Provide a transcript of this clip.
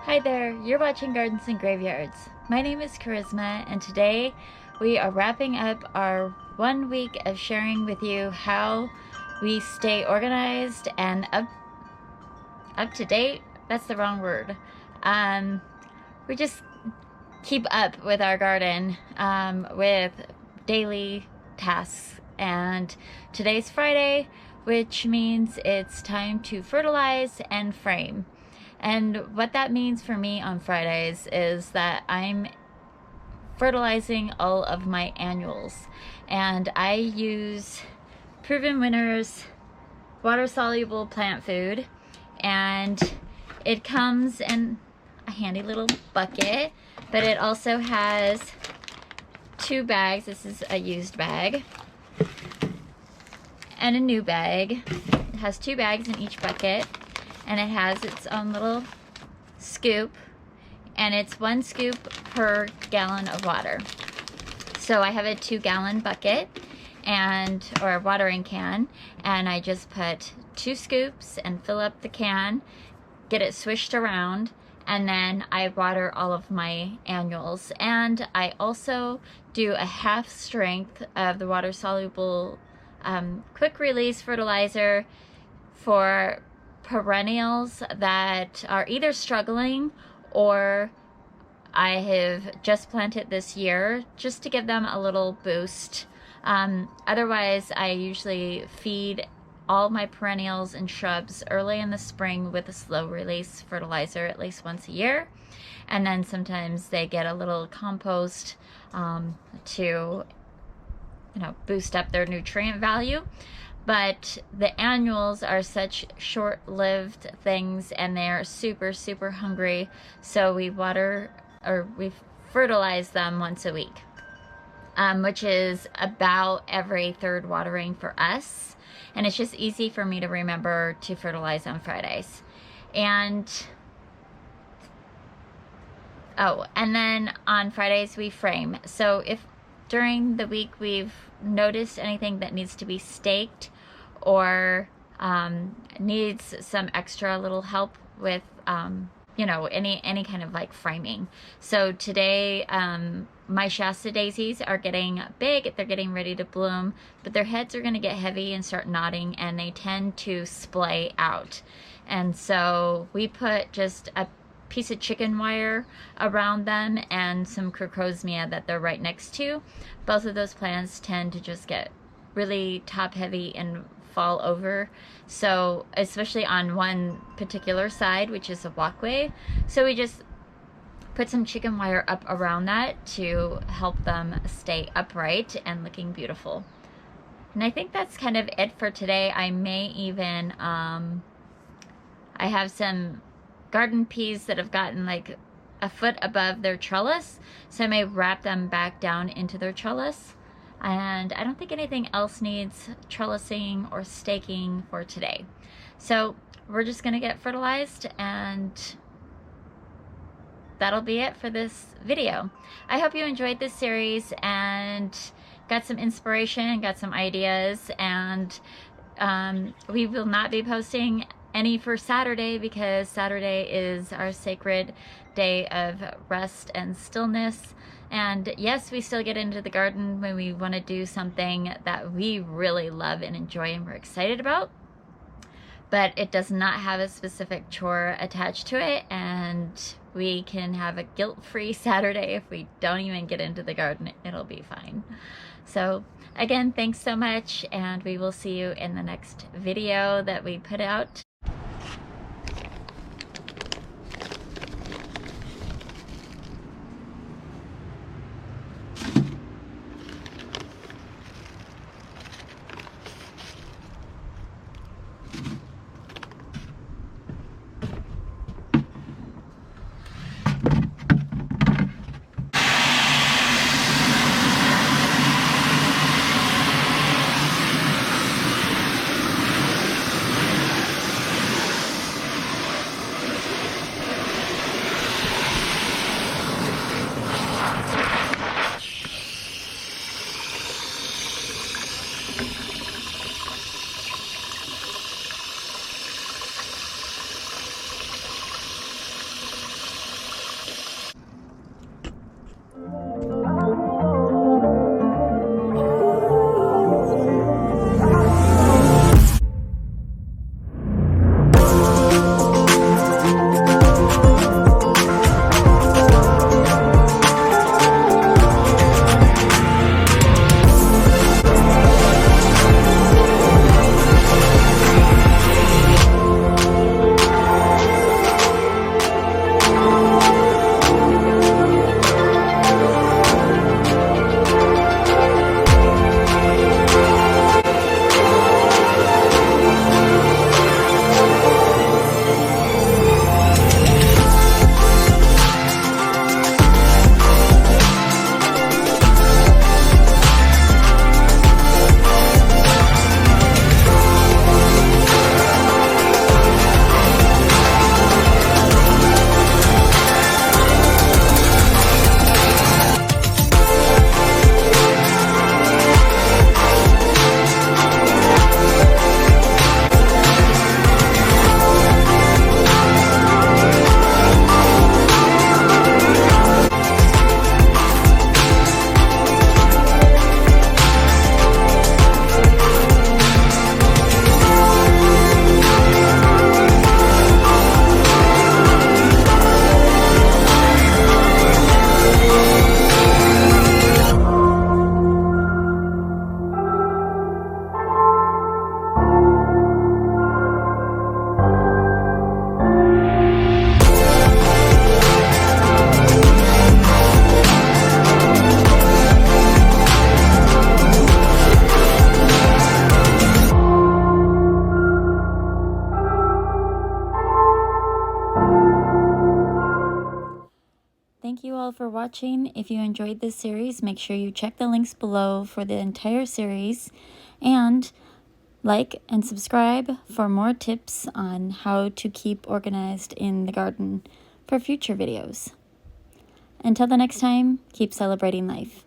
Hi there, you're watching Gardens and Graveyards. My name is Charisma, and today we are wrapping up our 1 week of sharing with you how we stay organized and up to date. That's the wrong word. We just keep up with our garden with daily tasks. And today's Friday, which means it's time to fertilize and frame. And what that means for me on Fridays is that I'm fertilizing all of my annuals. And I use Proven Winners water-soluble plant food. And it comes in a handy little bucket, but it also has 2 bags. This is a used bag and a new bag. It has 2 bags in each bucket, and it has its own little scoop, and it's 1 scoop per gallon of water. So I have a 2-gallon bucket or a watering can, and I just put 2 scoops and fill up the can, get it swished around, and then I water all of my annuals. And I also do a half strength of the water soluble quick release fertilizer for perennials that are either struggling or I have just planted this year, just to give them a little boost. Otherwise, I usually feed all my perennials and shrubs early in the spring with a slow release fertilizer at least once a year. And then sometimes they get a little compost to boost up their nutrient value. But the annuals are such short-lived things, and they're super hungry, so we fertilize them once a week, which is about every 3rd watering for us. And it's just easy for me to remember to fertilize on Fridays. And then on Fridays we frame. So if during the week we've noticed anything that needs to be staked or needs some extra little help with any kind of like framing. So today my Shasta daisies are getting big, they're getting ready to bloom, but their heads are going to get heavy and start nodding, and they tend to splay out. And so we put just a piece of chicken wire around them and some crocosmia that they're right next to. Both of those plants tend to just get really top heavy and fall over, so especially on one particular side, which is a walkway. So we just put some chicken wire up around that to help them stay upright and looking beautiful. And I think that's kind of it for today. I may even I have some garden peas that have gotten like a foot above their trellis, so I may wrap them back down into their trellis. And I don't think anything else needs trellising or staking for today. So we're just gonna get fertilized, and that'll be it for this video. I hope you enjoyed this series and got some inspiration, got some ideas, and we will not be posting any for Saturday, because Saturday is our sacred day of rest and stillness. And yes, we still get into the garden when we want to do something that we really love and enjoy and we're excited about, but it does not have a specific chore attached to it, and we can have a guilt-free Saturday if we don't even get into the garden. It'll be fine. So again, thanks so much, and we will see you in the next video that we put out. Thank you all for watching. If you enjoyed this series, make sure you check the links below for the entire series, and like and subscribe for more tips on how to keep organized in the garden for future videos. Until the next time, keep celebrating life.